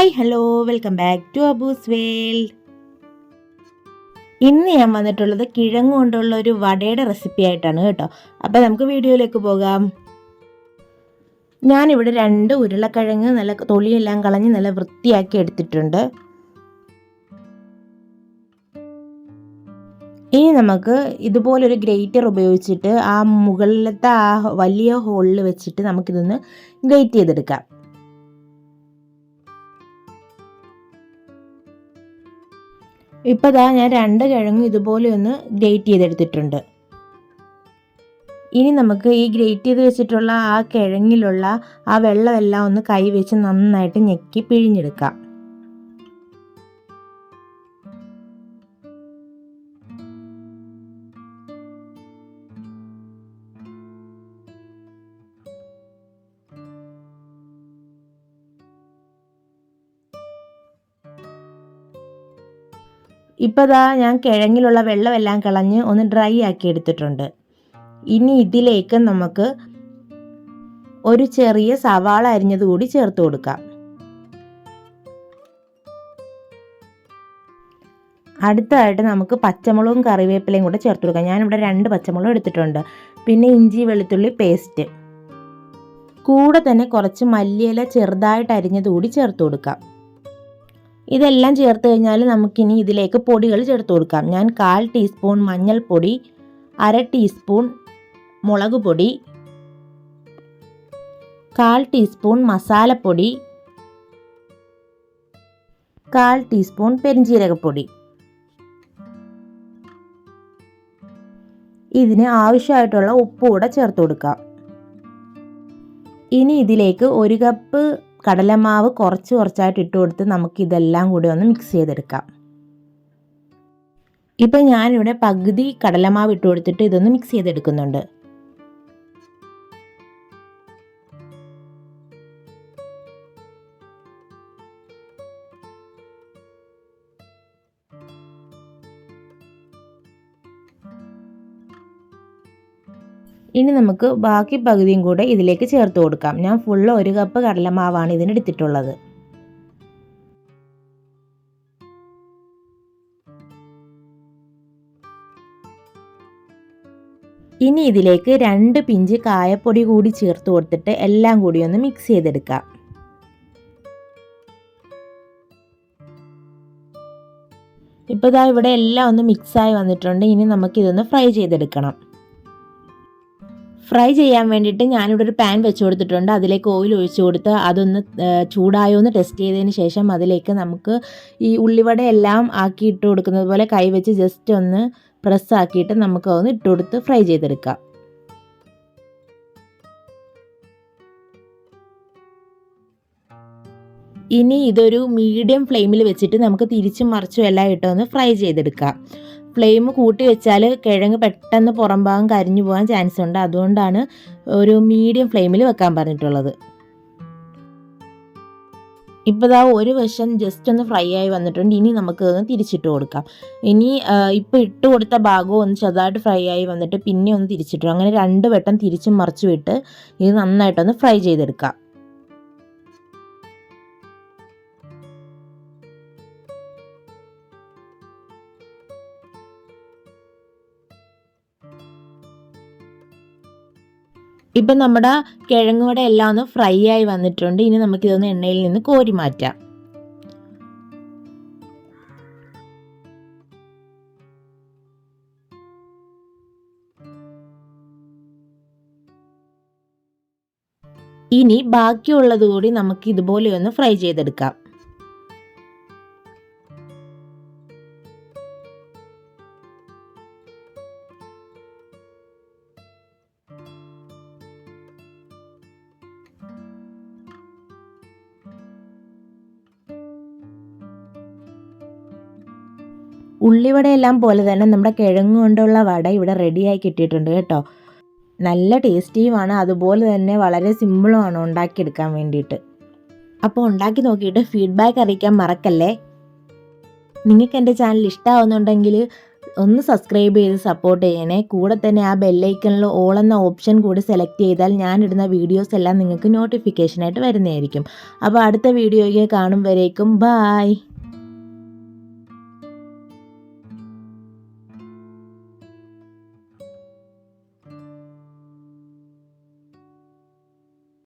Hi hello welcome back to Abu's world. ഇന്ന് ഞാൻ വന്നിട്ടുള്ളത് കിഴങ്ങ് കൊണ്ടുള്ള ഒരു വടയുടെ റെസിപ്പി ആയിട്ടാണ് കേട്ടോ. അപ്പോൾ നമുക്ക് വീഡിയോയിലേക്ക് പോകാം. ഞാനിവിടെ 2 ഉരുളക്കിഴങ്ങ് നല്ല തൊലിയെല്ലാം കളഞ്ഞ് നല്ല വൃത്തിയാക്കി എടുത്തിട്ടുണ്ട്. ഇനി നമുക്ക് ഇതുപോലൊരു ഗ്രേറ്റർ ഉപയോഗിച്ചിട്ട് ആ മുകളിലത്തെ ആ വലിയ ഹോളിൽ വെച്ചിട്ട് നമുക്കിതൊന്ന് ഗ്രേറ്റ് ചെയ്തെടുക്കാം. ഇപ്പോൾ ഞാൻ 2 കിഴങ്ങും ഇതുപോലെ ഒന്ന് ഗ്രേറ്റ് ചെയ്തെടുത്തിട്ടുണ്ട്. ഇനി നമുക്ക് ഈ ഗ്രേറ്റ് ചെയ്ത് വെച്ചിട്ടുള്ള ആ കിഴങ്ങിലുള്ള ആ വെള്ളമെല്ലാം ഒന്ന് കൈ വെച്ച് നന്നായിട്ട് ഞെക്കി പിഴിഞ്ഞെടുക്കാം. ഇപ്പോൾ ഞാൻ കിഴങ്ങിലുള്ള വെള്ളമെല്ലാം കളഞ്ഞ് ഒന്ന് ഡ്രൈ ആക്കി എടുത്തിട്ടുണ്ട്. ഇനി ഇതിലേക്ക് നമുക്ക് ഒരു ചെറിയ സവാള അരിഞ്ഞത് കൂടി ചേർത്ത് കൊടുക്കാം. അടുത്തതായിട്ട് നമുക്ക് പച്ചമുളകും കറിവേപ്പിലയും കൂടെ ചേർത്ത് കൊടുക്കാം. ഞാനിവിടെ 2 പച്ചമുളക് എടുത്തിട്ടുണ്ട്. പിന്നെ ഇഞ്ചി വെളുത്തുള്ളി പേസ്റ്റ്, കൂടെ തന്നെ കുറച്ച് മല്ലിയില ചെറുതായിട്ട് അരിഞ്ഞത് കൂടി ചേർത്ത് കൊടുക്കാം. ഇതെല്ലാം ചേർത്ത് കഴിഞ്ഞാൽ നമുക്കിനി ഇതിലേക്ക് പൊടികൾ ചേർത്ത് കൊടുക്കാം. ഞാൻ 1/4 ടീസ്പൂൺ മഞ്ഞൾപ്പൊടി, 1/2 ടീസ്പൂൺ മുളക് പൊടി, 1/4 ടീസ്പൂൺ മസാലപ്പൊടി, 1/4 ടീസ്പൂൺ പെരിഞ്ജീരകപ്പൊടി. ഇതിന് ആവശ്യമായിട്ടുള്ള ഉപ്പ് കൂടെ ചേർത്ത് കൊടുക്കാം. ഇനി ഇതിലേക്ക് 1 കപ്പ് കടലമാവ് കുറച്ചായിട്ട് ഇട്ട് കൊടുത്ത് നമുക്കിതെല്ലാം കൂടി ഒന്ന് മിക്സ് ചെയ്തെടുക്കാം. ഇപ്പം ഞാനിവിടെ പകുതി കടലമാവ് ഇട്ട് കൊടുത്തിട്ട് ഇതൊന്ന് മിക്സ് ചെയ്തെടുക്കുന്നുണ്ട്. ഇനി നമുക്ക് ബാക്കി പകുതിയും കൂടെ ഇതിലേക്ക് ചേർത്ത് കൊടുക്കാം. ഞാൻ ഫുള്ള് 1 കപ്പ് കടലമാവാണ് ഇതിനെടുത്തിട്ടുള്ളത്. ഇനി ഇതിലേക്ക് 2 പിഞ്ച് കായപ്പൊടി കൂടി ചേർത്ത് കൊടുത്തിട്ട് എല്ലാം കൂടി ഒന്ന് മിക്സ് ചെയ്തെടുക്കാം. ഇപ്പോൾ ഇവിടെ എല്ലാം ഒന്ന് മിക്സായി വന്നിട്ടുണ്ട്. ഇനി നമുക്കിതൊന്ന് ഫ്രൈ ചെയ്തെടുക്കണം. ഫ്രൈ ചെയ്യാൻ വേണ്ടിയിട്ട് ഞാനിവിടെ ഒരു പാൻ വെച്ച് കൊടുത്തിട്ടുണ്ട്. അതിലേക്ക് ഓയിൽ ഒഴിച്ച് കൊടുത്ത് അതൊന്ന് ചൂടായോ എന്ന് ടെസ്റ്റ് ചെയ്തതിന് ശേഷം അതിലേക്ക് നമുക്ക് ഈ ഉള്ളിവടയെല്ലാം ആക്കി ഇട്ട് കൊടുക്കുന്നത് പോലെ കൈ വെച്ച് ജസ്റ്റ് ഒന്ന് പ്രസ് ആക്കിയിട്ട് നമുക്ക് അതൊന്ന് ഇട്ട് കൊടുത്ത് ഫ്രൈ ചെയ്തെടുക്കാം. ഇനി ഇതൊരു മീഡിയം ഫ്ലെയിമിൽ വെച്ചിട്ട് നമുക്ക് തിരിച്ചും മറിച്ചും എല്ലാം ഇട്ടൊന്ന് ഫ്രൈ ചെയ്തെടുക്കാം. ഫ്ലെയിം കൂട്ടി വെച്ചാൽ കിഴങ്ങ് പെട്ടെന്ന് പുറം ഭാഗം കരിഞ്ഞു പോകാൻ ചാൻസ് ഉണ്ട്. അതുകൊണ്ടാണ് ഒരു മീഡിയം ഫ്ലെയിമിൽ വെക്കാൻ പറഞ്ഞിട്ടുള്ളത്. ഇപ്പോൾ ഒരു വശം ജസ്റ്റ് ഒന്ന് ഫ്രൈ ആയി വന്നിട്ടുണ്ട്. ഇനി നമുക്കതൊന്ന് തിരിച്ചിട്ട് കൊടുക്കാം. ഇനി ഇപ്പോൾ ഇട്ട് കൊടുത്ത ഭാഗവും ഒന്ന് ചെറുതായിട്ട് ഫ്രൈ ആയി വന്നിട്ട് പിന്നെ ഒന്ന് തിരിച്ചിട്ടു. അങ്ങനെ 2 വട്ടം തിരിച്ചും മറിച്ചും ഇട്ട് ഇത് നന്നായിട്ടൊന്ന് ഫ്രൈ ചെയ്തെടുക്കാം. ഇപ്പം നമ്മുടെ കിഴങ്ങുവട എല്ലാം ഒന്ന് ഫ്രൈ ആയി വന്നിട്ടുണ്ട്. ഇനി നമുക്കിതൊന്ന് എണ്ണയിൽ നിന്ന് കോരി മാറ്റാം. ഇനി ബാക്കിയുള്ളത് കൂടി നമുക്ക് ഇതുപോലെ ഒന്ന് ഫ്രൈ ചെയ്തെടുക്കാം. ഉള്ളിവടയെല്ലാം പോലെ തന്നെ നമ്മുടെ കിഴങ്ങ് കൊണ്ടുള്ള വട ഇവിടെ റെഡിയായി കിട്ടിയിട്ടുണ്ട് കേട്ടോ. നല്ല ടേസ്റ്റിയുമാണ്, അതുപോലെ തന്നെ വളരെ സിമ്പിളുമാണ് ഉണ്ടാക്കിയെടുക്കാൻ വേണ്ടിയിട്ട്. അപ്പോൾ ഉണ്ടാക്കി നോക്കിയിട്ട് ഫീഡ്ബാക്ക് അറിയിക്കാൻ മറക്കല്ലേ. നിങ്ങൾക്ക് എൻ്റെ ചാനൽ ഇഷ്ടമാവുന്നുണ്ടെങ്കിൽ ഒന്ന് സബ്സ്ക്രൈബ് ചെയ്ത് സപ്പോർട്ട് ചെയ്യണേ. കൂടെ തന്നെ ആ ബെല്ലൈക്കണിൽ ഓൾ എന്ന ഓപ്ഷൻ കൂടി സെലക്ട് ചെയ്താൽ ഞാനിടുന്ന വീഡിയോസ് എല്ലാം നിങ്ങൾക്ക് നോട്ടിഫിക്കേഷനായിട്ട് വരുന്നതായിരിക്കും. അപ്പോൾ അടുത്ത വീഡിയോയ്ക്ക് കാണും വരേക്കും ബായ്.